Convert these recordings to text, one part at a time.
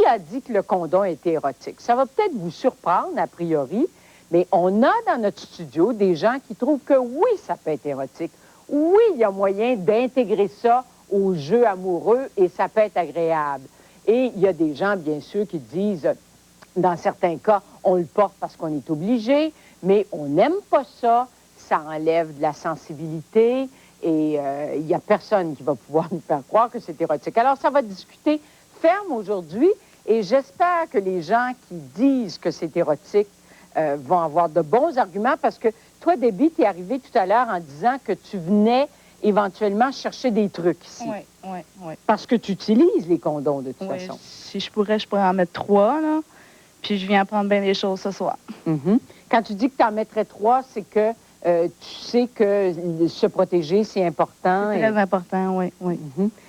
a dit que le condom était érotique? Ça va peut-être vous surprendre, a priori, mais on a dans notre studio des gens qui trouvent que oui, ça peut être érotique. Oui, il y a moyen d'intégrer ça au jeu amoureux et ça peut être agréable. Et il y a des gens, bien sûr, qui disent, dans certains cas, on le porte parce qu'on est obligé, mais on n'aime pas ça, ça enlève de la sensibilité et il n'y a personne qui va pouvoir nous faire croire que c'est érotique. Alors, ça va discuter ferme aujourd'hui et j'espère que les gens qui disent que c'est érotique vont avoir de bons arguments parce que toi, Debbie, tu es arrivée tout à l'heure en disant que tu venais éventuellement chercher des trucs ici. Oui. Parce que tu utilises les condoms de toute façon. Si je pourrais en mettre 3, là. Puis je viens apprendre bien des choses ce soir. Quand tu dis que tu en mettrais 3, c'est que tu sais que se protéger, c'est important. C'est très important, oui.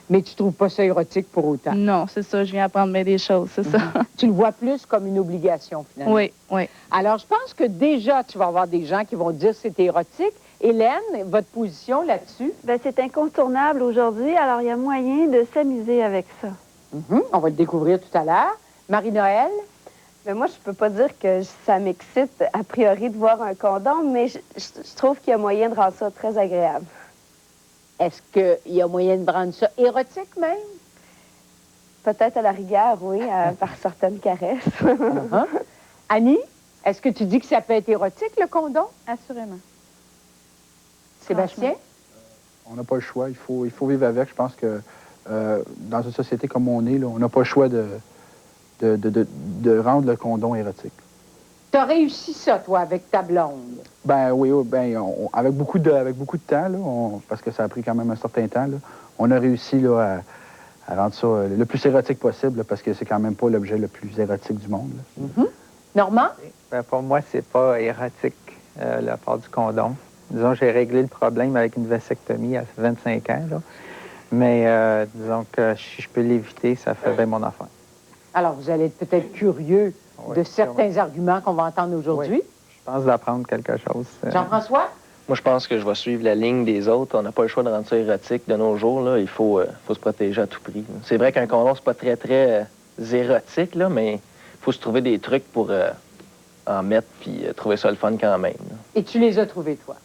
Mais tu trouves pas ça érotique pour autant? Non, c'est ça. Je viens apprendre bien des choses, c'est ça. Tu le vois plus comme une obligation, finalement. Oui. Alors, je pense que déjà, tu vas avoir des gens qui vont dire que c'est érotique. Hélène, votre position là-dessus? Bien, c'est incontournable aujourd'hui, alors il y a moyen de s'amuser avec ça. On va le découvrir tout à l'heure. Marie-Noël? Mais moi, je peux pas dire que ça m'excite a priori de voir un condom, mais je trouve qu'il y a moyen de rendre ça très agréable. Est-ce qu'il y a moyen de rendre ça érotique même? Peut-être à la rigueur, oui, par certaines caresses. Annie, est-ce que tu dis que ça peut être érotique, le condom? Assurément. Sébastien? On n'a pas le choix. Il faut vivre avec. Je pense que dans une société comme on est, là, on n'a pas le choix de rendre le condom érotique. Tu as réussi ça, toi, avec ta blonde? Ben oui, avec beaucoup de temps, là, parce que ça a pris quand même un certain temps, là, on a réussi là, à rendre ça le plus érotique possible, là, parce que c'est quand même pas l'objet le plus érotique du monde. Normand? Ben, pour moi, c'est pas érotique, la part du condom. Disons, j'ai réglé le problème avec une vasectomie à 25 ans, là. Mais disons que si je peux l'éviter, ça fait bien mon affaire. Alors, vous allez être peut-être curieux de certains arguments qu'on va entendre aujourd'hui. Je pense d'apprendre quelque chose. Jean-François? Moi, je pense que je vais suivre la ligne des autres. On n'a pas le choix de rendre ça érotique de nos jours. Là. Il faut se protéger à tout prix. C'est vrai qu'un condom, c'est pas très, très érotique, là, mais il faut se trouver des trucs pour en mettre puis trouver ça le fun quand même. Là. Et tu les as trouvés, toi?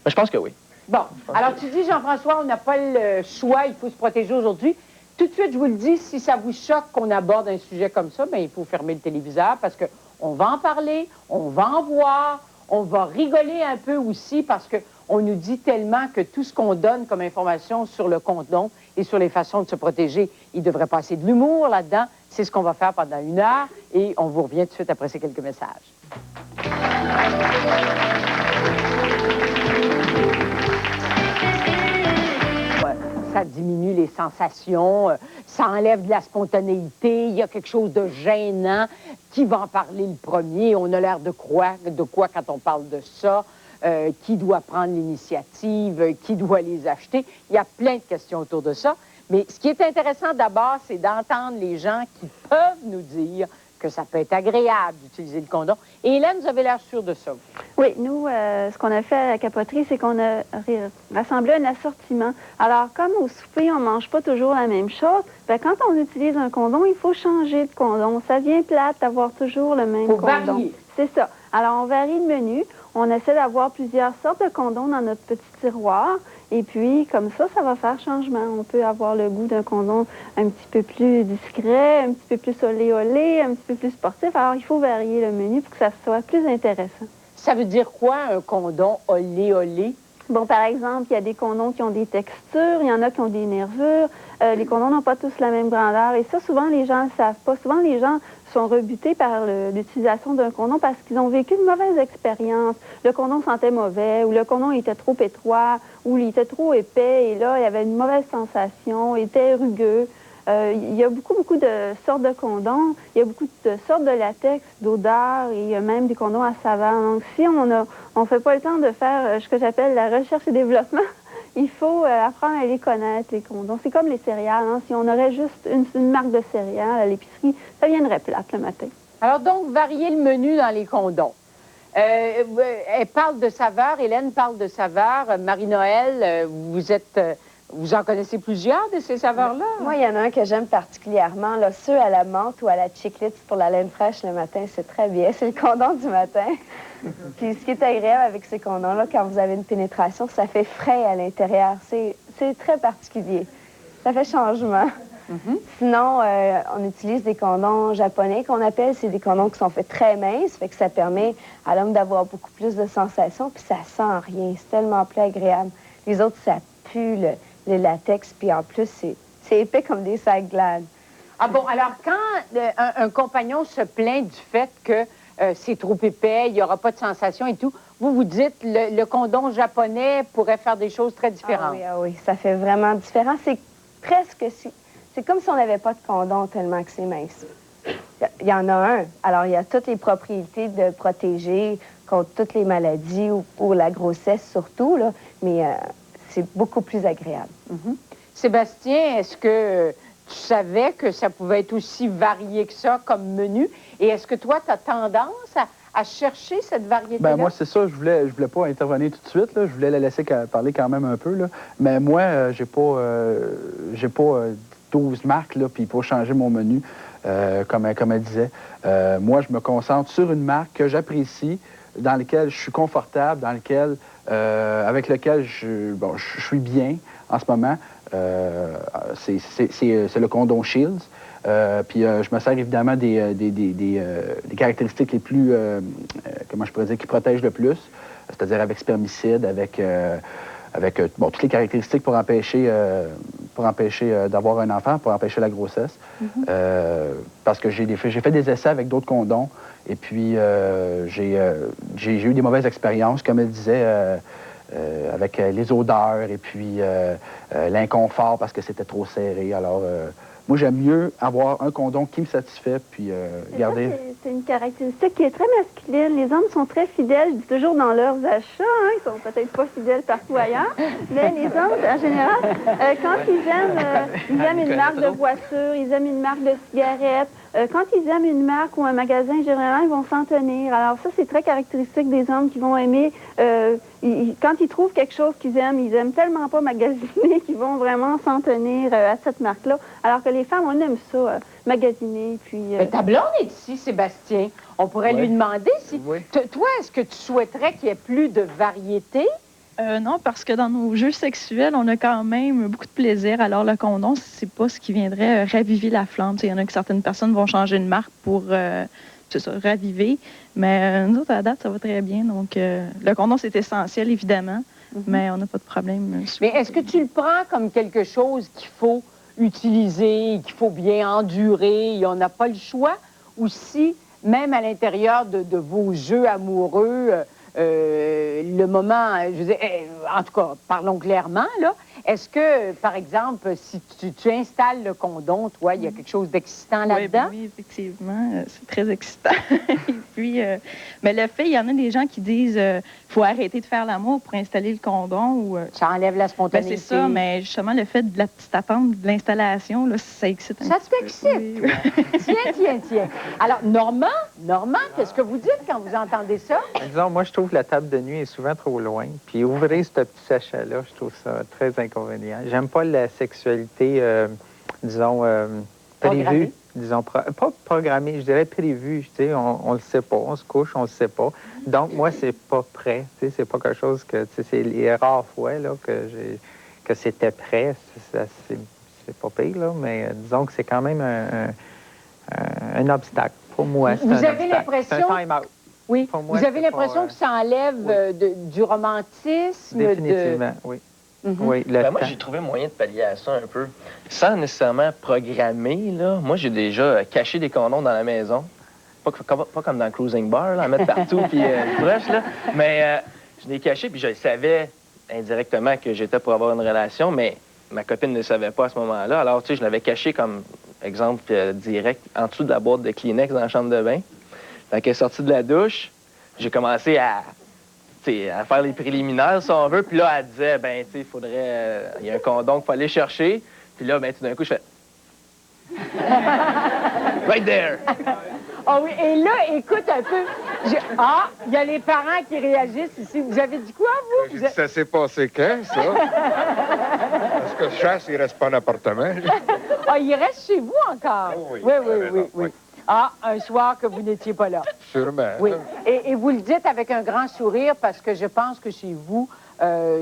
Mais je pense que oui. Bon, alors tu dis, Jean-François, on n'a pas le choix, il faut se protéger aujourd'hui. Tout de suite, je vous le dis, si ça vous choque qu'on aborde un sujet comme ça, bien, il faut fermer le téléviseur parce qu'on va en parler, on va en voir, on va rigoler un peu aussi parce qu'on nous dit tellement que tout ce qu'on donne comme information sur le condom et sur les façons de se protéger, il devrait passer de l'humour là-dedans. C'est ce qu'on va faire pendant 1 heure et on vous revient tout de suite après ces quelques messages. Ça diminue les sensations, ça enlève de la spontanéité, il y a quelque chose de gênant. Qui va en parler le premier? On a l'air de quoi quand on parle de ça? Qui doit prendre l'initiative? Qui doit les acheter? Il y a plein de questions autour de ça. Mais ce qui est intéressant d'abord, c'est d'entendre les gens qui peuvent nous dire que ça peut être agréable d'utiliser le condom. Et Hélène, vous avez l'air sûre de ça. Oui, nous, ce qu'on a fait à la capoterie, c'est qu'on a rassemblé un assortiment. Alors, comme au souper, on ne mange pas toujours la même chose, bien, quand on utilise un condom, il faut changer de condom. Ça vient plate d'avoir toujours le même condom. Varier. C'est ça. Alors, on varie le menu. On essaie d'avoir plusieurs sortes de condoms dans notre petit tiroir. Et puis, comme ça va faire changement. On peut avoir le goût d'un condom un petit peu plus discret, un petit peu plus olé-olé, un petit peu plus sportif. Alors, il faut varier le menu pour que ça soit plus intéressant. Ça veut dire quoi, un condom olé-olé? Bon, par exemple, il y a des condoms qui ont des textures, il y en a qui ont des nervures. Les condoms n'ont pas tous la même grandeur. Et ça, souvent, les gens ne le savent pas. Souvent, les gens sont rebutés par l'utilisation d'un condom parce qu'ils ont vécu une mauvaise expérience. Le condom sentait mauvais, ou le condom était trop étroit, ou il était trop épais, et là, il y avait une mauvaise sensation, il était rugueux. Il y a beaucoup de sortes de condoms. Il y a beaucoup de sortes de latex, d'odeurs, et il y a même des condoms à saveur. Donc, si on fait pas le temps de faire ce que j'appelle la recherche et développement, il faut apprendre à les connaître, les condoms. C'est comme les céréales. Hein? Si on aurait juste une marque de céréales à l'épicerie, ça viendrait plate le matin. Alors donc, varier le menu dans les condoms. Elle parle de saveur, Hélène parle de saveur. Marie-Noël, vous êtes Vous en connaissez plusieurs de ces saveurs-là? Moi, il y en a un que j'aime particulièrement, là, ceux à la menthe ou à la chiclette pour la laine fraîche le matin, c'est très bien. C'est le condom du matin. Puis ce qui est agréable avec ces condoms-là, quand vous avez une pénétration, ça fait frais à l'intérieur. C'est très particulier. Ça fait changement. Sinon, on utilise des condoms japonais qu'on appelle. C'est des condoms qui sont faits très minces, fait que ça permet à l'homme d'avoir beaucoup plus de sensations, puis ça sent rien. C'est tellement plus agréable. Les autres, ça pue le latex, puis en plus, c'est épais comme des sacs Glad. Ah bon, alors quand un compagnon se plaint du fait que c'est trop épais, il n'y aura pas de sensation et tout, vous dites le condom japonais pourrait faire des choses très différentes. Ah oui, ça fait vraiment différent. C'est presque... C'est comme si on n'avait pas de condom tellement que c'est mince. Il y en a un. Alors, il y a toutes les propriétés de protéger contre toutes les maladies ou la grossesse surtout, là, mais c'est beaucoup plus agréable. Sébastien, est-ce que tu savais que ça pouvait être aussi varié que ça comme menu? Et est-ce que toi, tu as tendance à chercher cette variété-là? Bien, moi, c'est ça. Je voulais pas intervenir tout de suite. Là. Je voulais la laisser parler quand même un peu. Là. Mais moi, j'ai pas 12 marques, là, puis pour changer mon menu, comme elle disait. Moi, je me concentre sur une marque que j'apprécie, dans laquelle je suis confortable, avec laquelle je suis bien en ce moment. C'est le condom Shields. Puis je me sers évidemment des caractéristiques les plus, comment je pourrais dire, qui protègent le plus, c'est-à-dire avec spermicide, avec toutes les caractéristiques pour empêcher d'avoir un enfant, pour empêcher la grossesse. Parce que j'ai fait des essais avec d'autres condoms, et puis j'ai eu des mauvaises expériences, comme elle disait, avec les odeurs, et puis l'inconfort parce que c'était trop serré. Alors, moi, j'aime mieux avoir un condom qui me satisfait, puis garder... C'est une caractéristique qui est très masculine. Les hommes sont très fidèles, toujours dans leurs achats. Hein. Ils sont peut-être pas fidèles partout ailleurs. Mais les hommes, en général, quand ils aiment une marque de voiture, ils aiment une marque de cigarette. Quand ils aiment une marque ou un magasin, généralement, ils vont s'en tenir. Alors ça, c'est très caractéristique des hommes qui vont aimer... quand ils trouvent quelque chose qu'ils aiment, ils aiment tellement pas magasiner qu'ils vont vraiment s'en tenir à cette marque-là. Alors que les femmes, on aime ça, magasiner, puis... Ta blonde est ici, Sébastien. On pourrait lui demander si... Oui. Toi, est-ce que tu souhaiterais qu'il y ait plus de variété? Non, parce que dans nos jeux sexuels, on a quand même beaucoup de plaisir. Alors, le condom, c'est pas ce qui viendrait raviver la flamme. Il y en a que certaines personnes vont changer de marque pour raviver. Mais nous autres, à date, ça va très bien. Donc, le condom, c'est essentiel, évidemment, mais on n'a pas de problème. Mais est-ce que tu le prends comme quelque chose qu'il faut utiliser, qu'il faut bien endurer, et on n'a pas le choix? Ou si, même à l'intérieur de vos jeux amoureux, le moment, je veux dire, en tout cas, parlons clairement, là, est-ce que, par exemple, si tu installes le condom, toi, il y a quelque chose d'excitant là-dedans? Oui, effectivement, c'est très excitant. Et puis, mais le fait, il y en a des gens qui disent faut arrêter de faire l'amour pour installer le condom. Ou, ça enlève la spontanéité. C'est ça, mais justement, le fait de la petite attente de l'installation, là, ça excite un petit peu. Ça t'excite? Oui. Tiens. Alors, Normand, qu'est-ce que vous dites quand vous entendez ça? Disons, moi, je trouve que la table de nuit est souvent trop loin. Puis ouvrir ce petit sachet-là, je trouve ça très inconvénient. J'aime pas la sexualité, disons, prévue. Disons, pas programmée, je dirais prévue. Tu sais, on le sait pas. On se couche, on le sait pas. Donc, moi, c'est pas prêt. Tu sais, c'est pas quelque chose que... Tu sais, c'est les rares fois là, que c'était prêt. C'est pas pire, là. Mais disons que c'est quand même un obstacle. Pour moi, c'est un obstacle. Vous avez l'impression... C'est un time-out. Oui. Pour moi, vous avez l'impression que ça enlève du romantisme? Définitivement, oui. Oui, moi, j'ai trouvé moyen de pallier à ça un peu. Sans nécessairement programmer, là. Moi, j'ai déjà caché des condoms dans la maison. Pas comme dans le cruising bar, là, à mettre partout puis proche, là. Mais je l'ai caché, puis je savais indirectement que j'étais pour avoir une relation, mais ma copine ne le savait pas à ce moment-là. Alors, tu sais, je l'avais caché comme exemple direct en dessous de la boîte de Kleenex dans la chambre de bain. Quand elle est sortie de la douche, j'ai commencé à faire les préliminaires, si on veut. Puis là, elle disait, ben, tu sais, il faudrait... Il y a un condom qu'il faut aller chercher. Puis là, ben, tout d'un coup, je fais... Right there! Ah oui, et là, écoute un peu. Il y a les parents qui réagissent ici. Vous avez dit quoi, vous? Ça s'est passé quand, ça? Parce que je chasse, il reste pas en appartement. Ah, il reste chez vous encore? Oui, oui. Ah, un soir que vous n'étiez pas là. Sûrement. Oui. Et vous le dites avec un grand sourire parce que je pense que chez vous,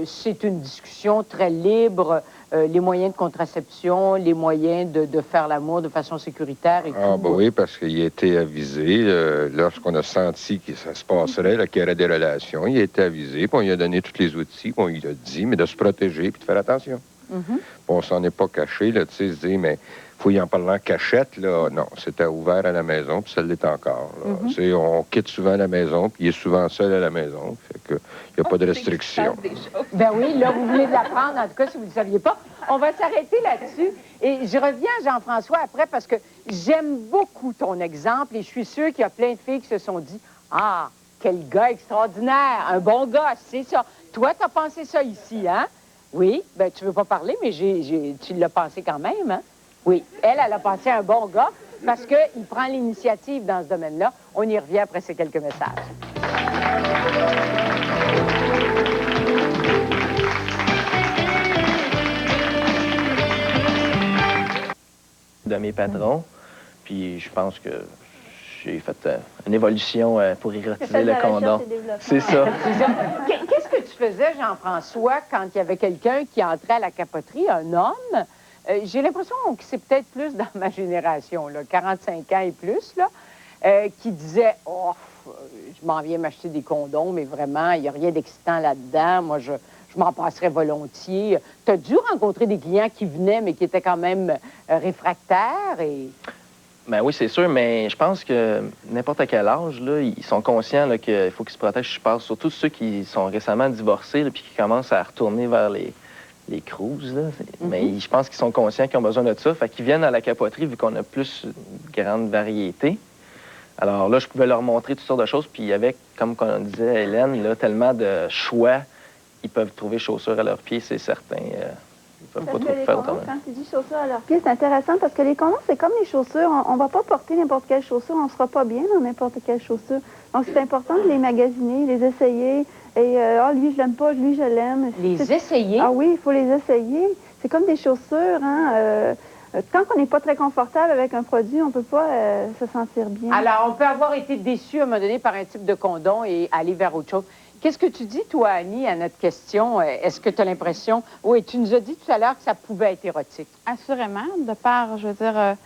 c'est une discussion très libre. Les moyens de contraception, les moyens de faire l'amour de façon sécuritaire et tout. Ah, ben oui, parce qu'il a été avisé. Lorsqu'on a senti que ça se passerait, qu'il y aurait des relations, il a été avisé, puis on lui a donné tous les outils, puis on lui a dit, mais de se protéger puis de faire attention. Puis on s'en est pas caché, là, tu sais, se dire, mais faut y en parler en cachette, là. Non, c'était ouvert à la maison, puis ça l'est encore. Tu sais, on quitte souvent la maison, puis il est souvent seul à la maison. Fait que il n'y a pas de restriction. Ben oui, là, vous venez de l'apprendre, en tout cas, si vous ne le saviez pas. On va s'arrêter là-dessus. Et je reviens à Jean-François après parce que j'aime beaucoup ton exemple et je suis sûre qu'il y a plein de filles qui se sont dit « Ah, quel gars extraordinaire, un bon gars, c'est ça. » Toi, tu as pensé ça ici, hein? Oui, ben tu veux pas parler, mais tu l'as pensé quand même, hein? Oui, elle a pensé à un bon gars parce qu'il prend l'initiative dans ce domaine-là. On y revient après ces quelques messages. De mes patrons. Puis je pense que j'ai fait une évolution pour érotiser le condom. C'est ça. Qu'est-ce que tu faisais, Jean-François, quand il y avait quelqu'un qui entrait à la capoterie, un homme? J'ai l'impression que c'est peut-être plus dans ma génération, là, 45 ans et plus, là, qui disait « Oh, je m'en viens m'acheter des condoms, mais vraiment, il n'y a rien d'excitant là-dedans. Moi, je m'en passerais volontiers. » Tu as dû rencontrer des clients qui venaient, mais qui étaient quand même réfractaires et... Ben oui, c'est sûr, mais je pense que n'importe quel âge, là, ils sont conscients qu'il faut qu'ils se protègent, je pense, surtout ceux qui sont récemment divorcés puis qui commencent à retourner vers les cruises. Là. Mais je pense qu'ils sont conscients qu'ils ont besoin de ça. Fait qu'ils viennent à la capoterie vu qu'on a plus une grande variété. Alors là, je pouvais leur montrer toutes sortes de choses. Puis avec, comme on disait Hélène, là, tellement de choix, ils peuvent trouver chaussures à leurs pieds, c'est certain. Ils peuvent pas trop faire autrement. Quand tu dis chaussures à leurs pieds, c'est intéressant parce que les condoms, c'est comme les chaussures. On ne va pas porter n'importe quelle chaussure. On ne sera pas bien dans n'importe quelle chaussure. Donc, c'est important de les magasiner, les essayer. Et, lui, je l'aime pas, lui, je l'aime. Les essayer? Ah oui, il faut les essayer. C'est comme des chaussures, hein. Tant qu'on n'est pas très confortable avec un produit, on ne peut pas se sentir bien. Alors, on peut avoir été déçu à un moment donné par un type de condom et aller vers autre chose. Qu'est-ce que tu dis, toi, Annie, à notre question? Est-ce que tu as l'impression... Oui, tu nous as dit tout à l'heure que ça pouvait être érotique. Assurément, de par, je veux dire,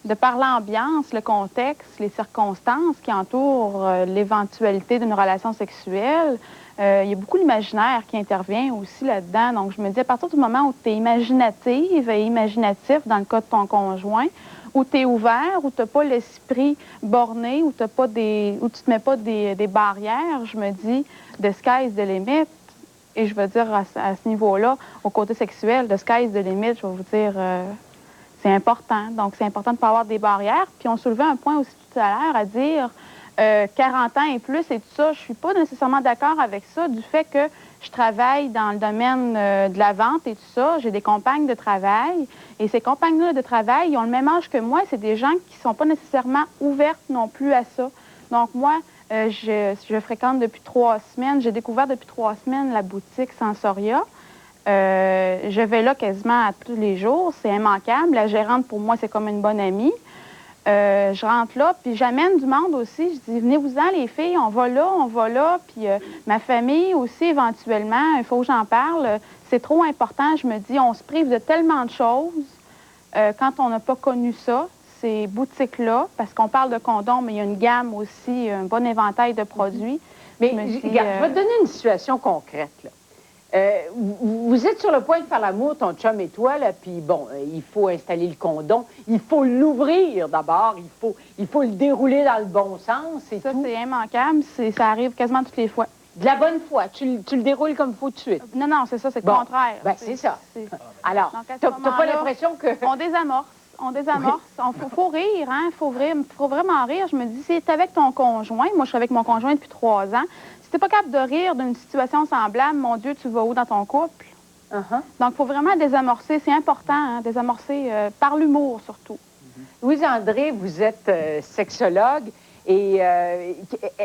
de par l'ambiance, le contexte, les circonstances qui entourent l'éventualité d'une relation sexuelle, il y a beaucoup d'imaginaire qui intervient aussi là-dedans. Donc, je me dis, à partir du moment où tu es imaginative et imaginatif, dans le cas de ton conjoint, où tu es ouvert, où tu n'as pas l'esprit borné, où tu ne te mets pas des barrières, je me dis, the sky's the limit. Et je veux dire, à ce niveau-là, au côté sexuel, the sky's the limit, je vais vous dire, c'est important. Donc, c'est important de ne pas avoir des barrières. Puis, on soulevait un point aussi tout à l'heure à dire 40 ans et plus et tout ça. Je suis pas nécessairement d'accord avec ça, du fait que je travaille dans le domaine de la vente et tout ça. J'ai des compagnes de travail. Et ces compagnes-là de travail, ils ont le même âge que moi. C'est des gens qui ne sont pas nécessairement ouvertes non plus à ça. Donc, moi, je fréquente depuis 3 semaines. J'ai découvert depuis 3 semaines la boutique Sensoria. Je vais là quasiment à tous les jours. C'est immanquable. La gérante, pour moi, c'est comme une bonne amie. Je rentre là, puis j'amène du monde aussi. Je dis, venez-vous-en, les filles, on va là. Puis ma famille aussi, éventuellement, il faut que j'en parle. C'est trop important. Je me dis, on se prive de tellement de choses quand on n'a pas connu ça, ces boutiques-là, parce qu'on parle de condoms, mais il y a une gamme aussi, un bon éventail de produits. Mais regarde, je vais te donner une situation concrète, là. Vous êtes sur le point de faire l'amour, ton chum et toi, là, puis bon, il faut installer le condom. Il faut l'ouvrir d'abord. Il faut le dérouler dans le bon sens et ça, tout. c'est immanquable. Ça arrive quasiment toutes les fois. De la bonne foi. Tu le déroules comme il faut tout de suite. Non, c'est ça, c'est le contraire. Ben, c'est ça. Alors, t'as pas l'impression que... On désamorce. Il faut rire, hein? Il faut vraiment rire. Je me dis, si t'es avec ton conjoint, moi, je suis avec mon conjoint depuis 3 ans, si t'es pas capable de rire d'une situation semblable, mon Dieu, tu vas où dans ton couple? Donc, il faut vraiment désamorcer. C'est important, hein, désamorcer par l'humour, surtout. Louise-André, vous êtes sexologue. Et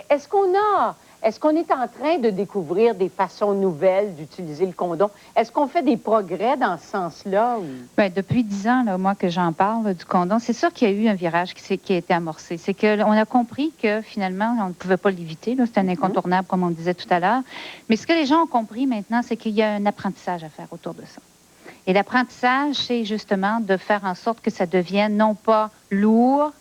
est-ce Est-ce qu'on est en train de découvrir des façons nouvelles d'utiliser le condom? Est-ce qu'on fait des progrès dans ce sens-là? Ou... Bien, depuis 10 ans, là, moi, que j'en parle du condom, c'est sûr qu'il y a eu un virage qui a été amorcé. C'est qu'on a compris que finalement, on ne pouvait pas l'éviter. C'est un incontournable, comme on disait tout à l'heure. Mais ce que les gens ont compris maintenant, c'est qu'il y a un apprentissage à faire autour de ça. Et l'apprentissage, c'est justement de faire en sorte que ça devienne non pas lourd,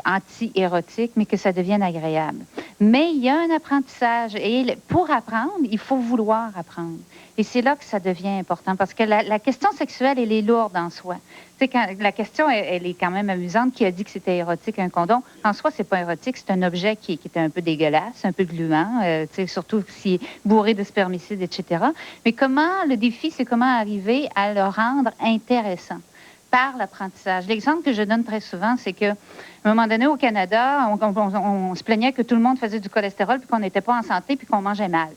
anti-érotique, mais que ça devienne agréable. Mais il y a un apprentissage. Et pour apprendre, il faut vouloir apprendre. Et c'est là que ça devient important. Parce que la question sexuelle, elle est lourde en soi. Tu sais, quand la question, elle est quand même amusante. Qui a dit que c'était érotique, un condom? En soi, c'est pas érotique. C'est un objet qui est un peu dégueulasse, un peu gluant, tu sais, surtout s'il est bourré de spermicides, etc. Mais le défi, c'est comment arriver à le rendre intéressant par l'apprentissage. L'exemple que je donne très souvent, c'est qu'à un moment donné, au Canada, on se plaignait que tout le monde faisait du cholestérol, puis qu'on n'était pas en santé, puis qu'on mangeait mal.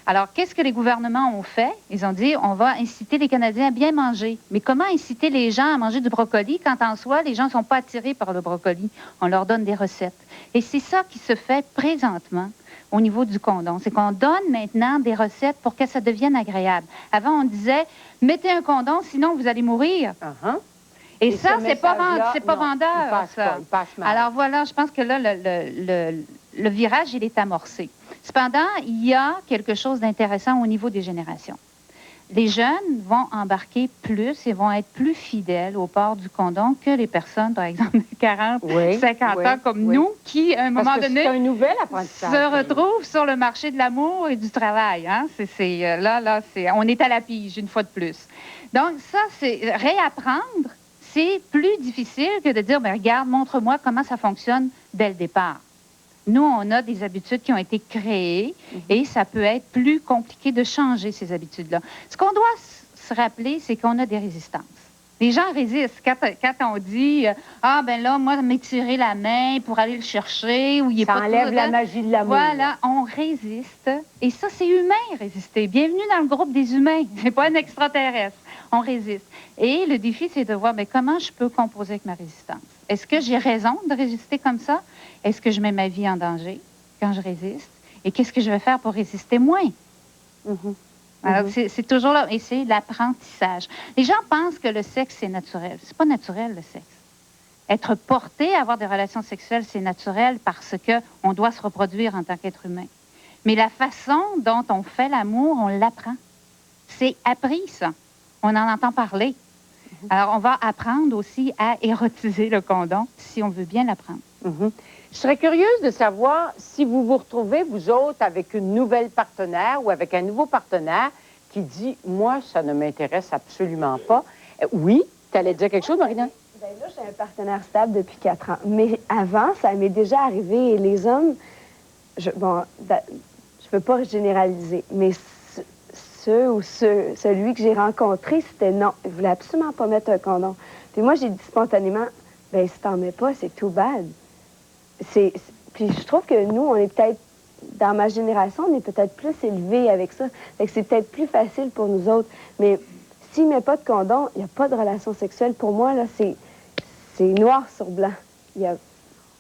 Alors, qu'est-ce que les gouvernements ont fait? Ils ont dit, on va inciter les Canadiens à bien manger. Mais comment inciter les gens à manger du brocoli quand, en soi, les gens ne sont pas attirés par le brocoli? On leur donne des recettes. Et c'est ça qui se fait présentement au niveau du condom. C'est qu'on donne maintenant des recettes pour que ça devienne agréable. Avant, on disait, mettez un condom, sinon vous allez mourir. Et ça, c'est pas vendeur, ça. Il passe mal. Alors voilà, je pense que là, le virage, il est amorcé. Cependant, il y a quelque chose d'intéressant au niveau des générations. Les jeunes vont embarquer plus et vont être plus fidèles au port du condom que les personnes, par exemple, de 40, 50 ans comme nous, qui, à un moment donné, c'est un nouvel apprentissage. Se retrouvent sur le marché de l'amour et du travail. Hein? On est à la pige, une fois de plus. Donc, ça, c'est réapprendre. C'est plus difficile que de dire, bien, regarde, montre-moi comment ça fonctionne dès le départ. Nous, on a des habitudes qui ont été créées et ça peut être plus compliqué de changer ces habitudes-là. Ce qu'on doit se rappeler, c'est qu'on a des résistances. Les gens résistent. Quand on dit « Ah, ben là, moi, m'étirer la main pour aller le chercher » ou il est ça pas enlève la magie de l'amour. Voilà, on résiste. Et ça, c'est humain, résister. Bienvenue dans le groupe des humains. C'est pas un extraterrestre. On résiste. Et le défi, c'est de voir bien, comment je peux composer avec ma résistance. Est-ce que j'ai raison de résister comme ça? Est-ce que je mets ma vie en danger quand je résiste? Et qu'est-ce que je vais faire pour résister moins? Alors, c'est toujours là. Et c'est l'apprentissage. Les gens pensent que le sexe, c'est naturel. C'est pas naturel, le sexe. Être porté à avoir des relations sexuelles, c'est naturel parce qu'on doit se reproduire en tant qu'être humain. Mais la façon dont on fait l'amour, on l'apprend. C'est appris, ça. On en entend parler. Alors, on va apprendre aussi à érotiser le condom si on veut bien l'apprendre. Je serais curieuse de savoir si vous vous retrouvez, vous autres, avec une nouvelle partenaire ou avec un nouveau partenaire qui dit « Moi, ça ne m'intéresse absolument pas. » Oui, tu allais dire quelque chose, Marina? Bien là, j'ai un partenaire stable depuis 4 ans. Mais avant, ça m'est déjà arrivé. Et les hommes, je veux pas généraliser, mais celui que j'ai rencontré, c'était non. Il voulait absolument pas mettre un condom. Puis moi, j'ai dit spontanément, ben si t'en mets pas, c'est too bad. Puis je trouve que nous, on est peut-être, dans ma génération, on est peut-être plus élevés avec ça. Fait que c'est peut-être plus facile pour nous autres. Mais s'il met pas de condom, il n'y a pas de relation sexuelle. Pour moi, là, c'est noir sur blanc.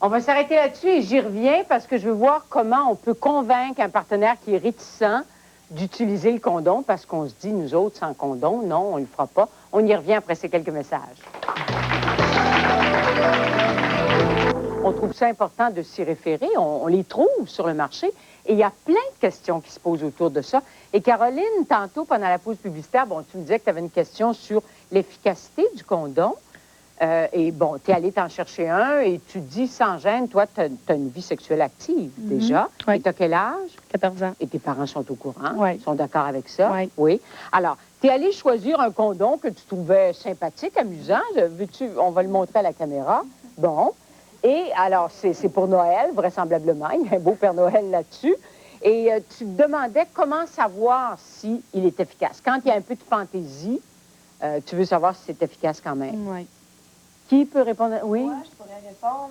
On va s'arrêter là-dessus et j'y reviens parce que je veux voir comment on peut convaincre un partenaire qui est réticent d'utiliser le condom parce qu'on se dit, nous autres, sans condom, non, on ne le fera pas. On y revient après ces quelques messages. On trouve ça important de s'y référer. On les trouve sur le marché et il y a plein de questions qui se posent autour de ça. Et Caroline, tantôt, pendant la pause publicitaire, tu me disais que tu avais une question sur l'efficacité du condom. Et bon, tu es allé t'en chercher un et tu dis sans gêne, toi, tu as une vie sexuelle active déjà. Oui. Et tu as quel âge? 14 ans. Et tes parents sont au courant? Oui. Ils sont d'accord avec ça? Oui. Oui. Alors, tu es allé choisir un condom que tu trouvais sympathique, amusant. On va le montrer à la caméra. Bon. Et alors, c'est pour Noël, vraisemblablement. Il y a un beau Père Noël là-dessus. Et tu te demandais comment savoir s'il est efficace. Quand il y a un peu de fantaisie, tu veux savoir si c'est efficace quand même. Oui. Qui peut répondre? Oui? Moi, je pourrais répondre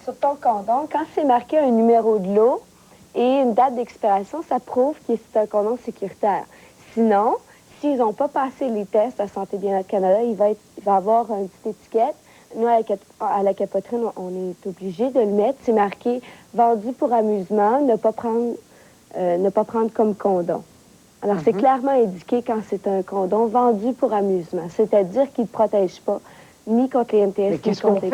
sur ton condom. Quand c'est marqué un numéro de lot et une date d'expiration, ça prouve que c'est un condom sécuritaire. Sinon, s'ils n'ont pas passé les tests à Santé Bien-être Canada, il va avoir une petite étiquette, nous, à la capoterie, on est obligé de le mettre. C'est marqué « vendu pour amusement, ne pas prendre comme condom ». Alors, c'est clairement indiqué quand c'est un condom vendu pour amusement, c'est-à-dire qu'il ne protège pas ni contre les MTS, Mais qu'est-ce qu'on fait?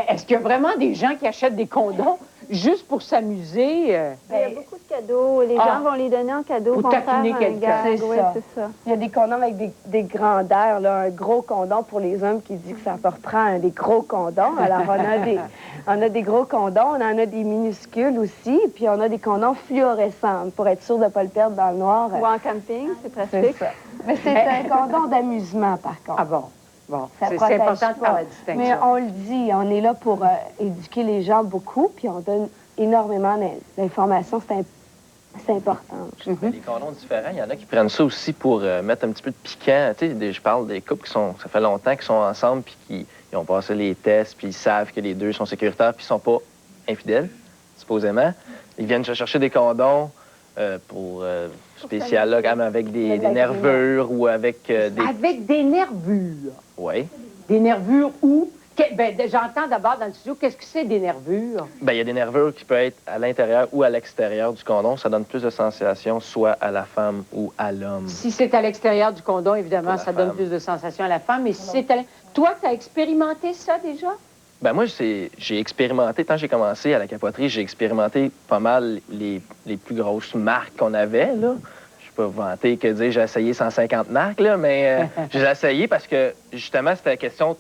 Est-ce qu'il y a vraiment des gens qui achètent des condoms juste pour s'amuser? Il y a beaucoup de cadeaux. Les gens vont les donner en cadeau. Pour taquiner quelqu'un. C'est ça. Il y a des condoms avec des grandeurs, là, un gros condom pour les hommes qui dit que ça reprend des gros condoms. Alors, on a des gros condoms, on en a des minuscules aussi, puis on a des condoms fluorescents pour être sûr de ne pas le perdre dans le noir. Ou en camping, c'est pratique. C'est ça. Mais c'est un condom d'amusement, par contre. Ah bon? Bon, c'est protège important de faire pas. la distinction. Mais on le dit, on est là pour éduquer les gens beaucoup, puis on donne énormément d'informations. C'est important. Les condoms différents, il y en a qui prennent ça aussi pour mettre un petit peu de piquant. Tu sais, je parle des couples ça fait longtemps qu'ils sont ensemble, puis qui ont passé les tests, puis ils savent que les deux sont sécuritaires, puis ils sont pas infidèles, supposément. Ils viennent chercher des condoms pour spécial, là, même avec des nervures ou avec des... Avec des nervures? Oui. Des nervures où? Ben, j'entends d'abord dans le studio, qu'est-ce que c'est des nervures? Bien, il y a des nervures qui peuvent être à l'intérieur ou à l'extérieur du condom. Ça donne plus de sensations, soit à la femme ou à l'homme. Si c'est à l'extérieur du condom, évidemment, ça donne plus de sensations à la femme. Mais si c'est à toi, tu as expérimenté ça déjà? Ben moi, j'ai expérimenté, quand j'ai commencé à la capoterie, j'ai expérimenté pas mal les plus grosses marques qu'on avait, là. Je peux pas vanter que dire j'ai essayé 150 marques, là, mais j'ai essayé parce que, justement, c'était la question de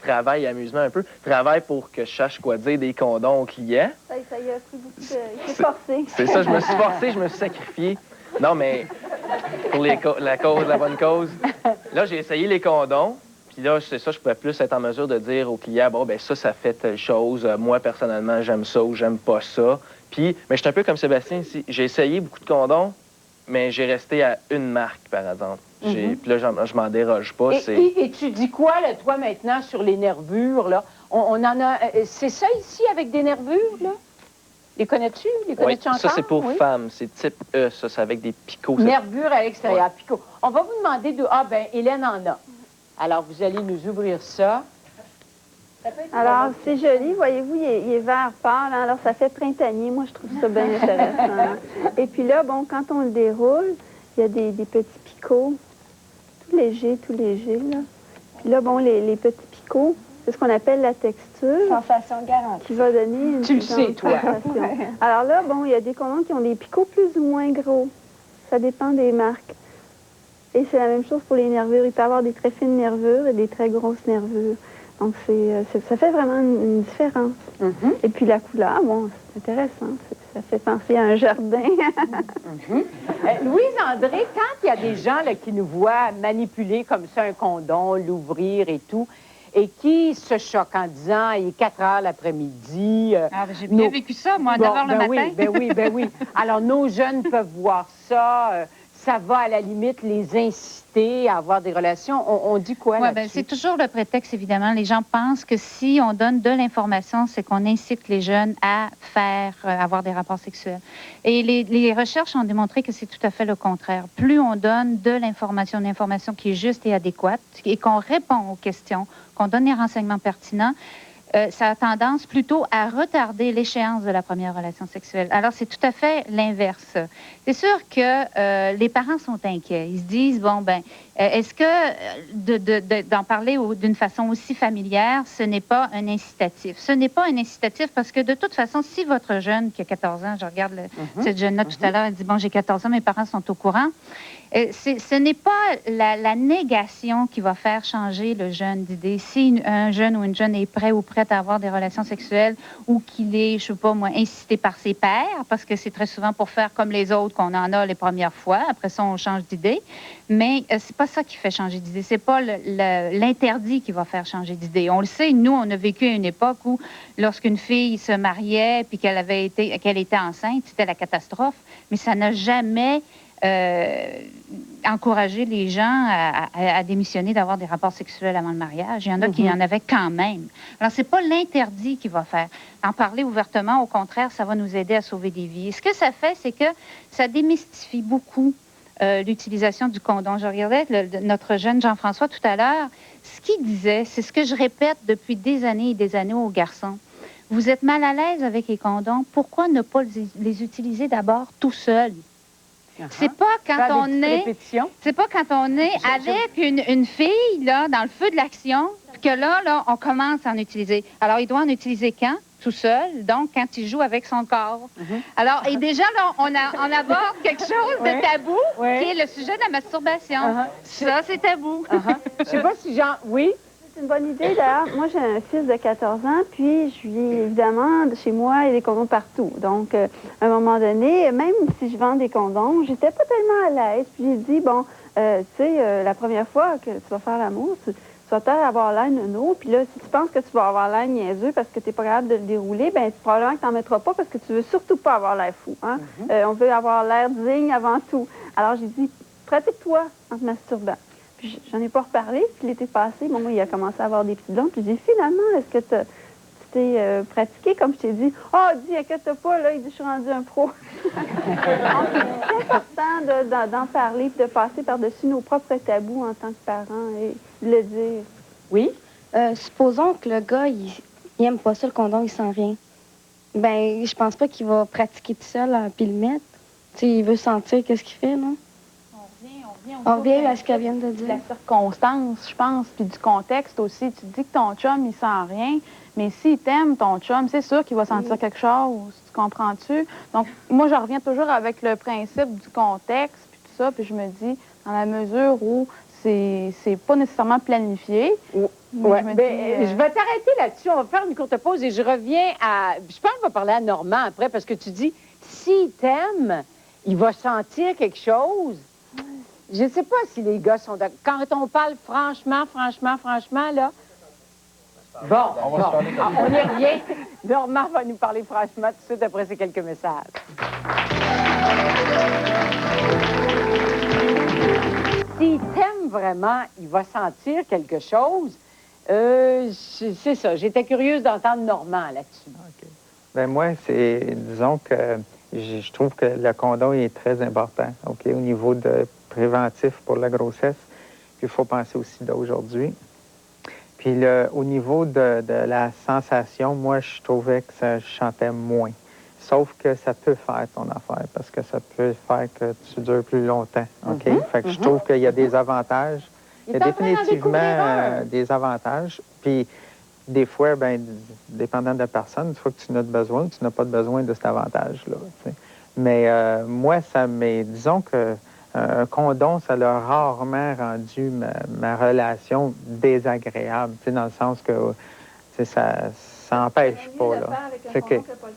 travail et amusement un peu. Travail pour que je sache quoi dire des condoms aux clients. Ça y a pris beaucoup de... Il s'est forcé. C'est ça, je me suis forcé, je me suis sacrifié. Non, mais pour la bonne cause. Là, j'ai essayé les condoms. Puis là, c'est ça, je pouvais plus être en mesure de dire au client, bon, ben ça fait telle chose. Moi, personnellement, j'aime ça ou j'aime pas ça. Puis, mais je suis un peu comme Sébastien ici. J'ai essayé beaucoup de condoms, mais j'ai resté à une marque, par exemple. Puis là, je m'en déroge pas. Et tu dis quoi, là, toi, maintenant, sur les nervures, là? On en a... c'est ça, ici, avec des nervures, là? Les connais-tu? Les connais-tu encore? Ça, c'est pour femmes. C'est type E, ça, c'est avec des picots. Nervures à l'extérieur, picots. On va vous demander de... Ah, ben Hélène en a. Alors, vous allez nous ouvrir ça. Alors, c'est joli. Voyez-vous, il est vert pâle. Hein? Alors, ça fait printanier. Moi, je trouve ça bien intéressant. Et puis là, bon, quand on le déroule, il y a des petits picots. Tout léger, là. Puis là, bon, les petits picots, c'est ce qu'on appelle la texture. Sensation garantie. Qui va donner une Tu le sais, toi. Alors là, bon, il y a des condoms qui ont des picots plus ou moins gros. Ça dépend des marques. Et c'est la même chose pour les nervures. Il peut y avoir des très fines nervures et des très grosses nervures. Donc, ça fait vraiment une différence. Et puis la couleur, bon, c'est intéressant. Ça fait penser à un jardin. Louise-André, quand il y a des gens là, qui nous voient manipuler comme ça un condom, l'ouvrir et tout, et qui se choquent en disant il est 4 heures l'après-midi. J'ai bien vécu ça, moi, à 9 heures le matin. Ben oui. Alors, nos jeunes peuvent voir ça. Ça va, à la limite, les inciter à avoir des relations. On dit quoi là-dessus? C'est toujours le prétexte, évidemment. Les gens pensent que si on donne de l'information, c'est qu'on incite les jeunes à avoir des rapports sexuels. Et les recherches ont démontré que c'est tout à fait le contraire. Plus on donne de l'information, une information qui est juste et adéquate, et qu'on répond aux questions, qu'on donne les renseignements pertinents, ça a tendance plutôt à retarder l'échéance de la première relation sexuelle. Alors, c'est tout à fait l'inverse. C'est sûr que les parents sont inquiets. Ils se disent, bon, ben, est-ce que d'en parler d'une façon aussi familière, ce n'est pas un incitatif? Ce n'est pas un incitatif parce que, de toute façon, si votre jeune qui a 14 ans, je regarde cette jeune-là tout à l'heure, elle dit, bon, j'ai 14 ans, mes parents sont au courant. Ce n'est pas la négation qui va faire changer le jeune d'idée. Si un jeune ou une jeune est prêt ou prête à avoir des relations sexuelles ou qu'il est, je sais pas moi, incité par ses pairs, parce que c'est très souvent pour faire comme les autres qu'on en a les premières fois. Après ça, on change d'idée. Mais c'est pas ça qui fait changer d'idée. C'est pas l'interdit qui va faire changer d'idée. On le sait, nous, on a vécu à une époque où lorsqu'une fille se mariait puis qu'elle était enceinte, c'était la catastrophe. Mais ça n'a jamais encourager les gens à démissionner d'avoir des rapports sexuels avant le mariage. Il y en a qui en avaient quand même. Alors, c'est pas l'interdit qui va faire. En parler ouvertement, au contraire, ça va nous aider à sauver des vies. Et ce que ça fait, c'est que ça démystifie beaucoup l'utilisation du condom. Je regardais notre jeune Jean-François tout à l'heure. Ce qu'il disait, c'est ce que je répète depuis des années et des années aux garçons. Vous êtes mal à l'aise avec les condoms, pourquoi ne pas les utiliser d'abord tout seul? C'est pas quand on est, c'est pas quand on est avec une fille là dans le feu de l'action que là on commence à en utiliser. Alors il doit en utiliser quand? Tout seul, donc quand il joue avec son corps. Alors et déjà là on aborde quelque chose de tabou qui est le sujet de la masturbation. Ça c'est tabou. Je sais pas si Jean, oui. C'est une bonne idée. D'ailleurs, moi, j'ai un fils de 14 ans, puis je vis évidemment, chez moi, il y a des condoms partout. Donc, à un moment donné, même si je vends des condoms, j'étais pas tellement à l'aise. Puis j'ai dit, bon, tu sais, la première fois que tu vas faire l'amour, tu vas peut-être avoir l'air nono, puis là, si tu penses que tu vas avoir l'air niaiseux parce que tu n'es pas capable de le dérouler, bien, probablement que tu n'en mettras pas parce que tu veux surtout pas avoir l'air fou. Hein? On veut avoir l'air digne avant tout. Alors, j'ai dit, pratique-toi en te masturbant. J'en ai pas reparlé, puis l'été passé, bon, il a commencé à avoir des petits blonds, puis j'ai dit, finalement, est-ce que tu t'es pratiqué, comme je t'ai dit? Oh, dis, inquiète pas, là, il dit, je suis rendu un pro. Donc, c'est important d'en parler, puis de passer par-dessus nos propres tabous en tant que parents et de le dire. Oui? Supposons que le gars, il aime pas ça, le condom, il sent rien. Ben, je pense pas qu'il va pratiquer tout seul, puis le mettre. Tu sais, il veut sentir qu'est-ce qu'il fait, non? On revient à ce qu'elle vient de dire. La circonstance, je pense, puis du contexte aussi. Tu te dis que ton chum, il sent rien, mais s'il t'aime, ton chum, c'est sûr qu'il va sentir quelque chose. Tu comprends-tu? Donc, moi, je reviens toujours avec le principe du contexte, puis tout ça, puis je me dis, dans la mesure où c'est pas nécessairement planifié. Ouais. Je vais t'arrêter là-dessus. On va faire une courte pause et je reviens à... Je pense qu'on va parler à Normand après, parce que tu dis, s'il t'aime, il va sentir quelque chose. Je ne sais pas si les gars sont d'accord. Quand on parle franchement, là... Bon, on y revient. Normand va nous parler franchement tout de suite après ces quelques messages. S'il t'aime vraiment, il va sentir quelque chose. C'est ça. J'étais curieuse d'entendre Normand là-dessus. OK. Bien, moi, disons que je trouve que le condom est très important, OK, au niveau de préventif pour la grossesse. Puis il faut penser au sida aujourd'hui. Puis au niveau de la sensation, moi, je trouvais que ça chantait moins. Sauf que ça peut faire ton affaire, parce que ça peut faire que tu dures plus longtemps, OK? Fait que je trouve qu'il y a des avantages. Il y a définitivement des avantages. Puis des fois, bien, dépendant de la personne, une fois que tu en as besoin, tu n'as pas besoin de cet avantage-là. T'sais. Mais moi, disons que un condom, ça l'a rarement rendu ma relation désagréable, dans le sens que ça n'empêche pas. Là.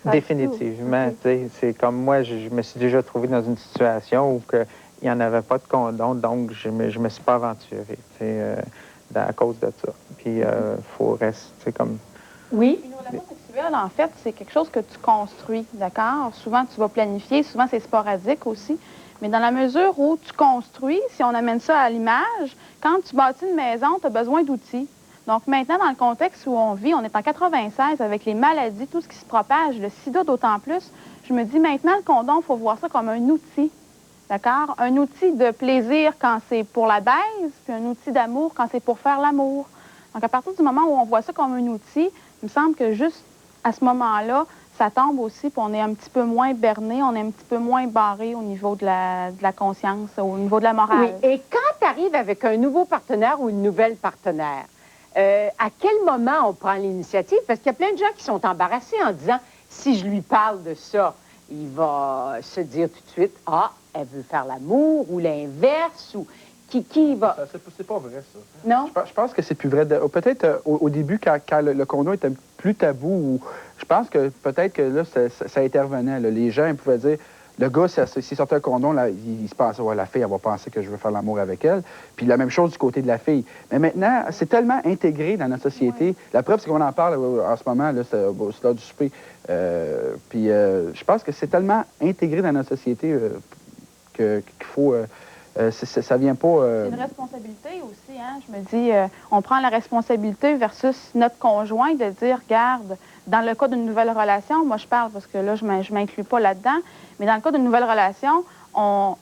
Définitivement, c'est comme moi, je me suis déjà trouvé dans une situation où il n'y en avait pas de condom, donc je me suis pas aventuré à cause de ça. Puis il faut rester comme... Oui. Une relation sexuelle, en fait, c'est quelque chose que tu construis, d'accord? Souvent, tu vas planifier, souvent, c'est sporadique aussi. Mais dans la mesure où tu construis, si on amène ça à l'image, quand tu bâtis une maison, tu as besoin d'outils. Donc maintenant, dans le contexte où on vit, on est en 96 avec les maladies, tout ce qui se propage, le sida d'autant plus, je me dis maintenant, le condom, il faut voir ça comme un outil, d'accord? Un outil de plaisir quand c'est pour la baise, puis un outil d'amour quand c'est pour faire l'amour. Donc à partir du moment où on voit ça comme un outil, il me semble que juste à ce moment-là, ça tombe aussi, puis on est un petit peu moins berné, on est un petit peu moins barré au niveau de la conscience, au niveau de la morale. Oui, et quand tu arrives avec un nouveau partenaire ou une nouvelle partenaire, à quel moment on prend l'initiative? Parce qu'il y a plein de gens qui sont embarrassés en disant, si je lui parle de ça, il va se dire tout de suite, ah, elle veut faire l'amour, ou l'inverse, ou qui va... C'est pas vrai, ça. Non? Je pense que c'est plus vrai. Peut-être au début, quand le condom était plus tabou, je pense que peut-être que là, ça intervenait. Là. Les gens ils pouvaient dire, le gars, s'il sortait un condom, là, il se pensait, ouais, la fille, elle va penser que je veux faire l'amour avec elle. Puis la même chose du côté de la fille. Mais maintenant, c'est tellement intégré dans notre société. Ouais. La preuve, c'est qu'on en parle en ce moment, là, c'est l'heure du souper. Puis je pense que c'est tellement intégré dans notre société qu'il faut... ça vient pas... C'est une responsabilité aussi, hein? Je me dis, on prend la responsabilité versus notre conjoint de dire, regarde, dans le cas d'une nouvelle relation, moi je parle parce que là, je ne m'inclus pas là-dedans, mais dans le cas d'une nouvelle relation, on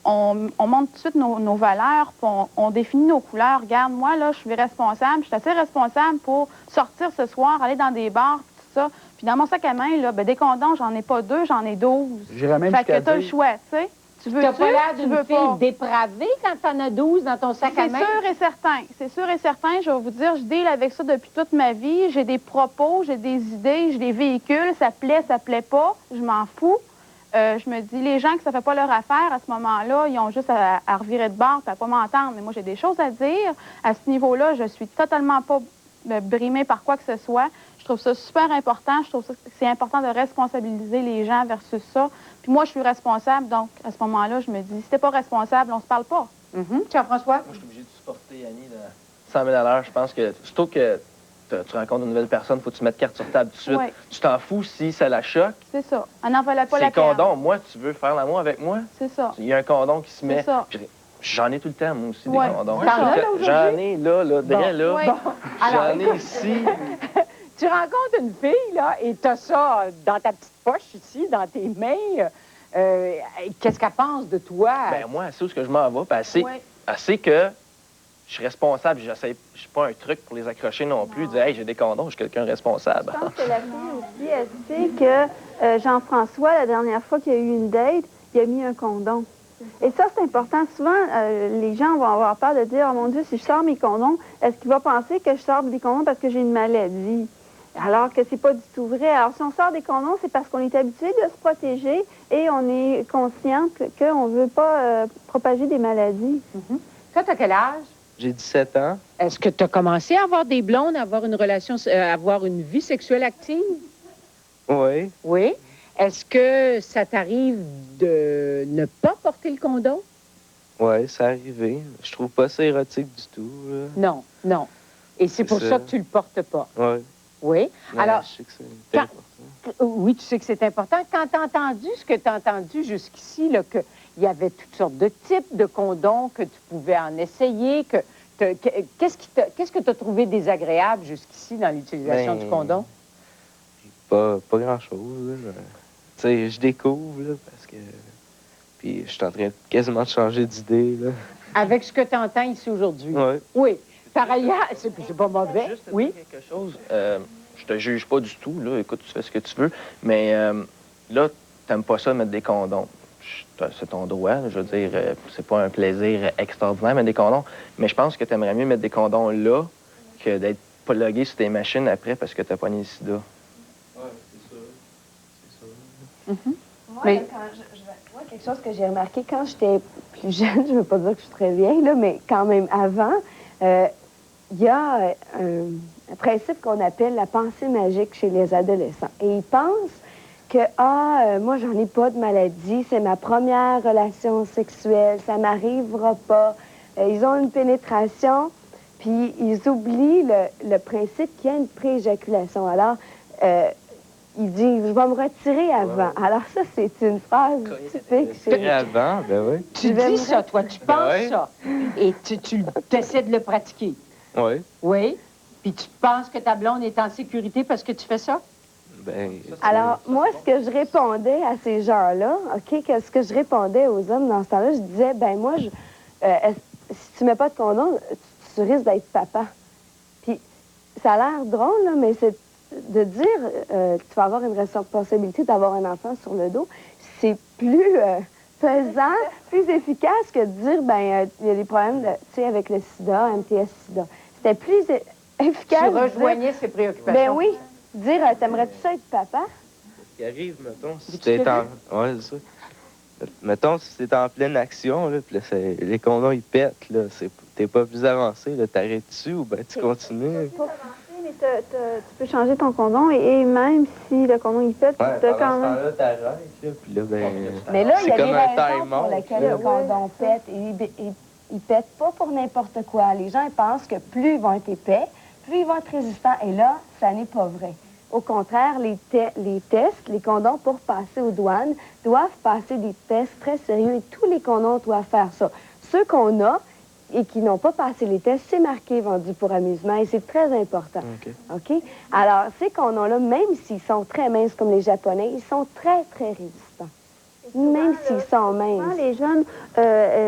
on montre tout de suite nos valeurs, puis on définit nos couleurs. Regarde, moi, là, je suis responsable, je suis assez responsable pour sortir ce soir, aller dans des bars, tout ça. Puis dans mon sac à main, là, ben, des condoms, j'en ai pas 2, j'en ai 12. J'irais même fait que jusqu'à t'as le dire- choix, tu sais. Tu veux T'as pas l'air tu d'une veux fille pas. dépravée quand t'en as 12 dans ton sac à C'est main? sûr et certain. C'est sûr et certain. Je vais vous dire, je deal avec ça depuis toute ma vie. J'ai des propos, j'ai des idées, je les véhicule. Ça plaît pas. Je m'en fous. Je me dis, les gens que ça fait pas leur affaire, à ce moment-là, ils ont juste à revirer de bord et à pas m'entendre. Mais moi, j'ai des choses à dire. À ce niveau-là, je suis totalement pas brimée par quoi que ce soit. Je trouve ça super important. Je trouve que c'est important de responsabiliser les gens versus ça. Puis moi, je suis responsable, donc à ce moment-là, je me dis, si t'es pas responsable, on se parle pas. Jean-François? Moi, je suis obligé de supporter Annie de 100 000 à l'heure. Je pense que, surtout que tu rencontres une nouvelle personne, il faut que tu mettes carte sur table tout de suite. Ouais. Tu t'en fous si ça la choque. C'est ça. On n'enveloppe pas C'est la le canne. condom. Moi, tu veux faire l'amour avec moi? C'est ça. Il y a un condom qui se met. C'est ça. Puis J'en ai tout le temps, moi aussi, Ouais. des condoms. T'en as, là, J'en aujourd'hui? ai là, derrière là. Ouais. Alors, J'en ai écoute, ici. Tu rencontres une fille, là, et t'as ça dans ta petite poche ici, dans tes mains. Qu'est-ce qu'elle pense de toi? Ben moi, elle sait où est-ce que je m'en vais. Puis Ouais. elle sait que je suis responsable. Je suis pas un truc pour les accrocher non plus. Dire, hey, j'ai des condoms, je suis quelqu'un responsable. Je pense que la fille aussi, elle sait que Jean-François, la dernière fois qu'il y a eu une date, il a mis un condom. Et ça, c'est important. Souvent, les gens vont avoir peur de dire, oh mon Dieu, si je sors mes condoms, est-ce qu'il va penser que je sors des condoms parce que j'ai une maladie? Alors que c'est pas du tout vrai. Alors, si on sort des condoms, c'est parce qu'on est habitué de se protéger et on est consciente qu'on ne veut pas propager des maladies. Toi, t'as quel âge? J'ai 17 ans. Est-ce que tu as commencé à avoir des blondes, à avoir une relation, avoir une vie sexuelle active? Oui. Oui. Est-ce que ça t'arrive de ne pas porter le condom? Oui, c'est arrivé. Je trouve pas ça érotique du tout. Là. Non, non. Et c'est pour ça que tu le portes pas. Oui. Oui. Mais Alors, je sais que c'est quand- important. oui, tu sais que c'est important. Quand tu as entendu ce que tu as entendu jusqu'ici, là, qu'il y avait toutes sortes de types de condoms, que tu pouvais en essayer, qu'est-ce que tu as trouvé désagréable jusqu'ici dans l'utilisation Ben, du condom? Pas grand-chose. là. Tu sais, je découvre, là, parce que... Puis je suis en train quasiment de changer d'idée, là. Avec ce que tu entends ici aujourd'hui? Oui. Oui. Par ailleurs, c'est pas mauvais. Juste te Oui. dire quelque chose. Je te juge pas du tout, là. Écoute, tu fais ce que tu veux. Mais là, t'aimes pas ça mettre des condoms. C'est ton droit, là. Je veux dire, c'est pas un plaisir extraordinaire mettre des condoms. Mais je pense que t'aimerais mieux mettre des condoms là que d'être plugué sur tes machines après parce que t'as pogné le sida. Oui, c'est sûr. C'est sûr. Moi, Mais- là, moi, quelque chose que j'ai remarqué quand j'étais plus jeune, je ne veux pas dire que je suis très vieille, là, mais quand même avant, il y a un principe qu'on appelle la pensée magique chez les adolescents. Et ils pensent que, moi, j'en ai pas de maladie, c'est ma première relation sexuelle, ça m'arrivera pas. Ils ont une pénétration, puis ils oublient le principe qu'il y a une prééjaculation. Alors, il dit, je vais me retirer avant. Alors ça, c'est une phrase typique chez Avant, ben oui. Tu dis ça, toi, tu penses ça. Et tu essaies de le pratiquer. Oui. Oui. Puis tu penses que ta blonde est en sécurité parce que tu fais ça? Ben, Alors, moi, ce que je répondais à ces gens-là, OK, ce que je répondais aux hommes dans ce temps-là, je disais, ben moi, si tu mets pas de condom, tu risques d'être papa. Puis, ça a l'air drôle, là, mais c'est de dire que tu vas avoir une responsabilité d'avoir un enfant sur le dos, c'est plus pesant, plus efficace que de dire, ben il y a des problèmes, tu sais, avec le sida, MTS-sida. C'était plus efficace. Tu de dire, rejoignais ses préoccupations. ben oui, dire, t'aimerais-tu ça être papa? ce qui arrive, mettons, si Tu t'es te en... Ouais, c'est ça. Mettons, si t'es en pleine action, là, puis là, les condoms, ils pètent, là, t'es pas plus avancé, là, t'arrêtes-tu ou ben tu continues? Mais tu peux changer ton condom et même si le condom il pète, Ouais, tu as pendant quand ce même... temps-là, t'arrêtes, là, puis là, ben... Mais là, il y a c'est des comme un raisons pour time-out, lesquelles là. le condom pète. Et il pète pas pour n'importe quoi. Les gens ils pensent que plus ils vont être épais, plus ils vont être résistants. Et là, ça n'est pas vrai. Au contraire, les tests, les condoms, pour passer aux douanes, doivent passer des tests très sérieux et tous les condoms doivent faire ça. Ceux qu'on a et qui n'ont pas passé les tests, c'est marqué vendu pour amusement et c'est très important. OK? Alors, ces condoms-là, même s'ils sont très minces comme les Japonais, ils sont très, très résistants. Et Même s'ils sont minces. Les jeunes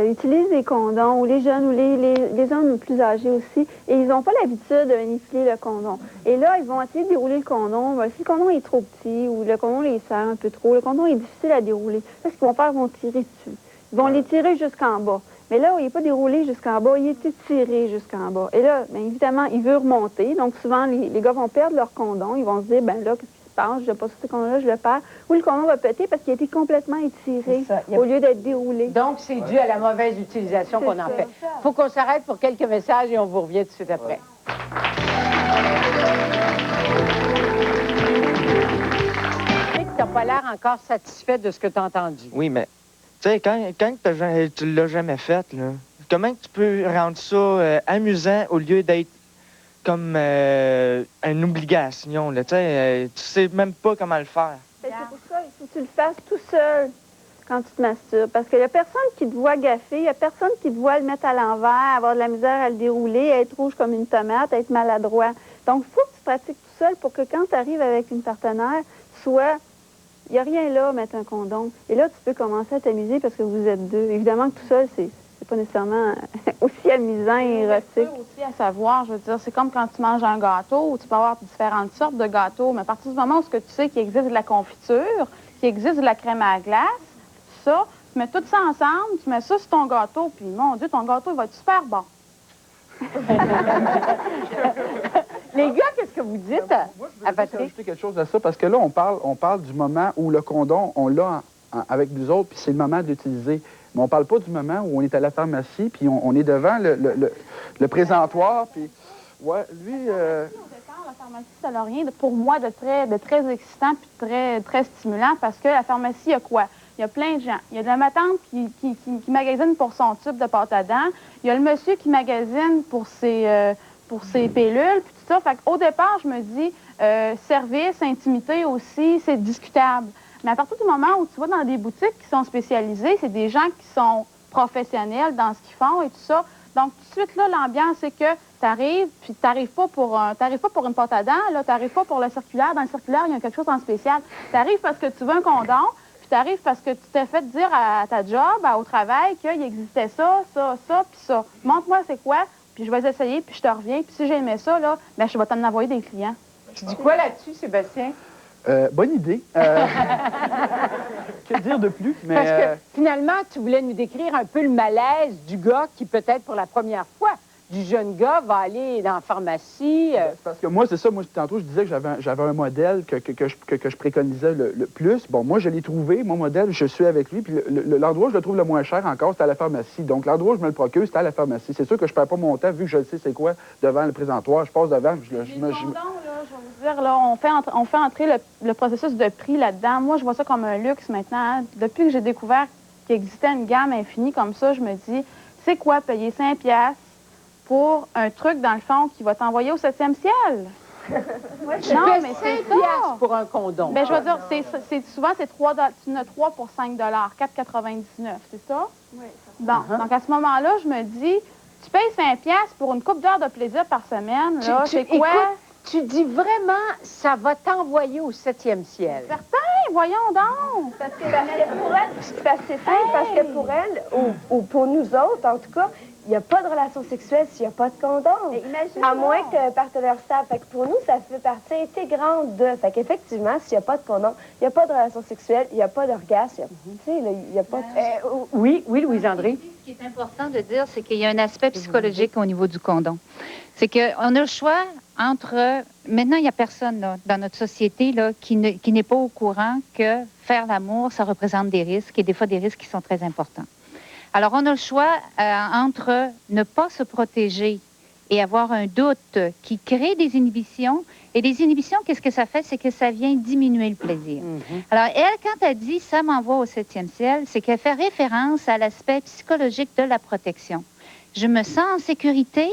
utilisent des condoms, ou les jeunes, ou les hommes plus âgés aussi, et ils n'ont pas l'habitude de manipuler le condom. Et là, ils vont essayer de dérouler le condom. Si le condom est trop petit, ou le condom les serre un peu trop, le condom est difficile à dérouler. Là, ce qu'ils vont faire, ils vont tirer dessus. Ils vont les tirer jusqu'en bas. Mais là, il n'est pas déroulé jusqu'en bas, il est étiré jusqu'en bas. Et là, bien évidemment, il veut remonter. Donc, souvent, les gars vont perdre leur condom. Ils vont se dire, ben là, qu'est-ce qui se passe? Je n'ai pas ce condom-là, je le perds. Ou le condom va péter parce qu'il a été complètement étiré au lieu d'être déroulé. Donc, c'est dû à la mauvaise utilisation qu'on en fait. Il faut qu'on s'arrête pour quelques messages et on vous revient tout de suite après. Tu n'as pas l'air encore satisfait de ce que tu as entendu. Oui, mais tu sais, quand tu l'as jamais fait, là, comment tu peux rendre ça amusant au lieu d'être comme une obligation? Là, tu sais même pas comment le faire. C'est pour ça qu'il faut que tu le fasses tout seul quand tu te masturbes. Parce qu'il n'y a personne qui te voit gaffer, il n'y a personne qui te voit le mettre à l'envers, avoir de la misère à le dérouler, être rouge comme une tomate, être maladroit. Donc, il faut que tu pratiques tout seul pour que quand tu arrives avec une partenaire, soit... Il n'y a rien là, mettre un condom. Et là, tu peux commencer à t'amuser parce que vous êtes deux. Évidemment que tout seul, c'est pas nécessairement aussi amusant et érotique. Aussi à savoir, je veux dire, c'est comme quand tu manges un gâteau, où tu peux avoir différentes sortes de gâteaux, mais à partir du moment où tu sais qu'il existe de la confiture, qu'il existe de la crème à glace, ça, tu mets tout ça ensemble, tu mets ça sur ton gâteau, puis mon Dieu, ton gâteau, il va être super bon. Les gars, qu'est-ce que vous dites à Patrick? Ajouter quelque chose à ça, parce que là, on parle du moment où le condom, on l'a avec nous autres, puis c'est le moment d'utiliser. Mais on parle pas du moment où on est à la pharmacie, puis on est devant le présentoir, puis... Ouais, lui... Au départ, la pharmacie, ça n'a rien, pour moi, de très excitant puis très stimulant, parce que la pharmacie, il y a quoi? Il y a plein de gens. Il y a de ma tante qui magasine pour son tube de pâte à dents. Il y a le monsieur qui magasine pour ses pilules, puis tout ça. Fait qu'au départ, je me dis, service, intimité aussi, c'est discutable. Mais à partir du moment où tu vas dans des boutiques qui sont spécialisées, c'est des gens qui sont professionnels dans ce qu'ils font et tout ça. Donc, tout de suite, là, l'ambiance, c'est que tu arrives, puis tu n'arrives pas pour une pâte à dents, là, tu n'arrives pas pour le circulaire. Dans le circulaire, il y a quelque chose en spécial. Tu arrives parce que tu veux un condom, puis tu arrives parce que tu t'es fait dire à ta job, au travail, qu'il existait ça, puis ça. Montre-moi c'est quoi, puis je vais essayer, puis je te reviens. Puis si j'aimais ça, là, ben, je vais t'en envoyer des clients. Tu dis quoi là-dessus, Sébastien? Bonne idée. Que dire de plus? Mais, parce que finalement, tu voulais nous décrire un peu le malaise du gars qui, peut-être pour la première fois, du jeune gars va aller dans la pharmacie. Parce que moi, c'est ça. Moi, tantôt, je disais que j'avais un modèle que je préconisais le plus. Bon, moi, je l'ai trouvé, mon modèle, je suis avec lui. Puis l'endroit où je le trouve le moins cher encore, c'est à la pharmacie. Donc, l'endroit où je me le procure, c'est à la pharmacie. C'est sûr que je ne perds pas mon temps, vu que je le sais c'est quoi, devant le présentoir. Je passe devant, je vais vous dire, là, on fait entrer le processus de prix là-dedans. Moi, je vois ça comme un luxe maintenant. Hein. Depuis que j'ai découvert qu'il existait une gamme infinie comme ça, je me dis, c'est quoi payer 5$ pour un truc, dans le fond, qui va t'envoyer au 7e ciel? Non, mais c'est 5$ pour un condom. Ben, je veux dire, souvent, c'est 3 pour 5$, 4,99$, c'est ça? Oui. Bon, donc à ce moment-là, je me dis, tu payes 5$ pour une couple d'heures de plaisir par semaine, là, c'est quoi? Écoute, tu dis vraiment, ça va t'envoyer au 7e ciel. Certain, voyons donc! Parce que pour elle, c'est simple, parce que pour elle, ou pour nous autres, en tout cas, il n'y a pas de relation sexuelle s'il n'y a pas de condom. À moins que tu aies un partenaire stable. Fait que pour nous, ça fait partie intégrante de. Fait qu'effectivement, s'il n'y a pas de condom, il n'y a pas de relation sexuelle, il n'y a pas d'orgasme. Tu sais, il n'y a pas de... Oui, Louise-André. Ce qui est important de dire, c'est qu'il y a un aspect psychologique au niveau du condom. C'est qu'on a le choix entre... Maintenant, il n'y a personne là, dans notre société là, qui n'est pas au courant que faire l'amour, ça représente des risques, et des fois des risques qui sont très importants. Alors, on a le choix entre ne pas se protéger et avoir un doute qui crée des inhibitions. Et les inhibitions, qu'est-ce que ça fait? C'est que ça vient diminuer le plaisir. Alors, elle, quand elle dit « ça m'envoie au 7e ciel », c'est qu'elle fait référence à l'aspect psychologique de la protection. Je me sens en sécurité,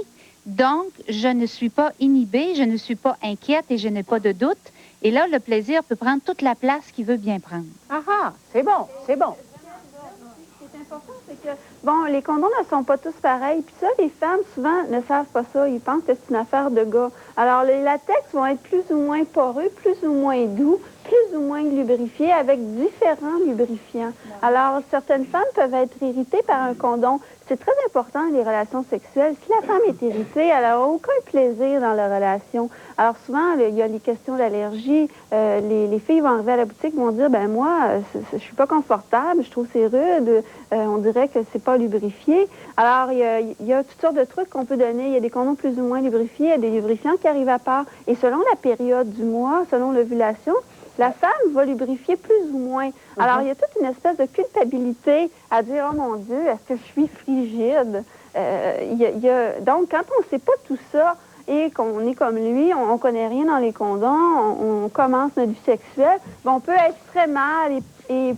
donc je ne suis pas inhibée, je ne suis pas inquiète et je n'ai pas de doute. Et là, le plaisir peut prendre toute la place qu'il veut bien prendre. Ah, c'est bon, c'est bon. Ce qui est est important, c'est que, bon, les condoms ne sont pas tous pareils. Puis ça, les femmes, souvent, ne savent pas ça. Ils pensent que c'est une affaire de gars. Alors, les latex vont être plus ou moins poreux, plus ou moins doux, plus ou moins lubrifiés, avec différents lubrifiants. Alors, certaines femmes peuvent être irritées par un condom. C'est très important, les relations sexuelles. Si la femme est irritée, elle n'a aucun plaisir dans la relation. Alors, souvent, il y a les questions d'allergie. Les filles vont arriver à la boutique et vont dire, ben moi, je suis pas confortable, je trouve c'est rude, on dirait que c'est pas lubrifié. Alors, il y a toutes sortes de trucs qu'on peut donner. Il y a des condoms plus ou moins lubrifiés, il y a des lubrifiants qui arrivent à part. Et selon la période du mois, selon l'ovulation, la femme va lubrifier plus ou moins. Alors, il y a toute une espèce de culpabilité à dire, oh mon Dieu, est-ce que je suis frigide? Donc, quand on ne sait pas tout ça et qu'on est comme lui, on ne connaît rien dans les condoms, on commence notre vie sexuelle, ben, on peut être très mal et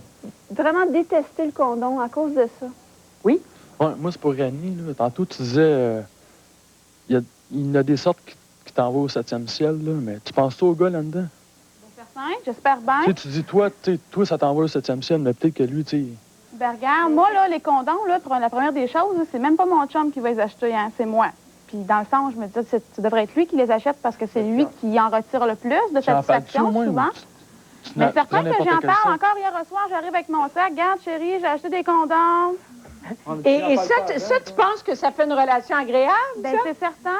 vraiment détester le condom à cause de ça. Oui? Ouais, moi, c'est pour Annie. Là. Tantôt, tu disais, il y en a des sortes qui t'envoient au 7e ciel, là, mais tu penses-tu au gars là-dedans? J'espère bien. Tu dis, toi, ça t'envoie au 7e ciel, mais peut-être que lui, tu sais... Ben regarde, moi, là, les condoms, là, pour la première des choses, c'est même pas mon chum qui va les acheter, hein, c'est moi. Puis dans le sens, je me dis, ça devrait être lui qui les achète parce que c'est lui qui en retire le plus de satisfaction, souvent. Mais certain que j'en parle encore hier au soir, j'arrive avec mon sac, regarde, chérie, j'ai acheté des condoms. Et ça, tu penses que ça fait une relation agréable? Ben c'est certain.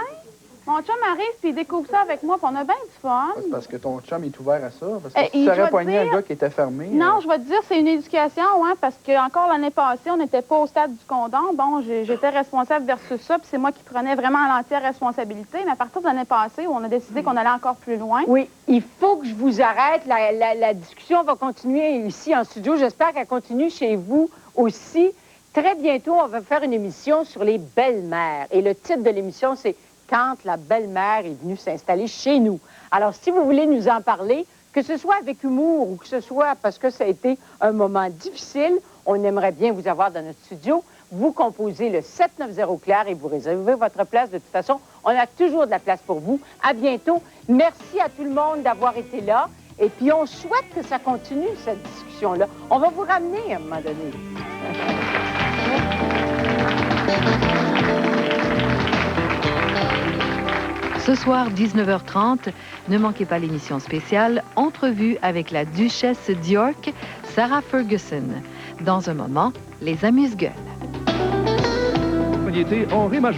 Mon chum arrive puis il découvre ça avec moi, puis on a bien du fun. C'est parce que ton chum est ouvert à ça? Parce que si tu aurais poigné un gars qui était fermé... Non, je vais te dire, c'est une éducation, hein, parce que encore l'année passée, on n'était pas au stade du condom. Bon, j'étais responsable versus ça, puis c'est moi qui prenais vraiment l'entière responsabilité. Mais à partir de l'année passée, où on a décidé qu'on allait encore plus loin... Oui, il faut que je vous arrête. La discussion va continuer ici en studio. J'espère qu'elle continue chez vous aussi. Très bientôt, on va faire une émission sur les belles-mères. Et le titre de l'émission, c'est quand la belle-mère est venue s'installer chez nous. Alors, si vous voulez nous en parler, que ce soit avec humour ou que ce soit parce que ça a été un moment difficile, on aimerait bien vous avoir dans notre studio. Vous composez le 790-CLAIR et vous réservez votre place. De toute façon, on a toujours de la place pour vous. À bientôt. Merci à tout le monde d'avoir été là. Et puis, on souhaite que ça continue, cette discussion-là. On va vous ramener à un moment donné. Ce soir, 19h30, ne manquez pas l'émission spéciale « Entrevue avec la duchesse d'York, Sarah Ferguson ». Dans un moment, les amuse-gueules. En Ré majeur.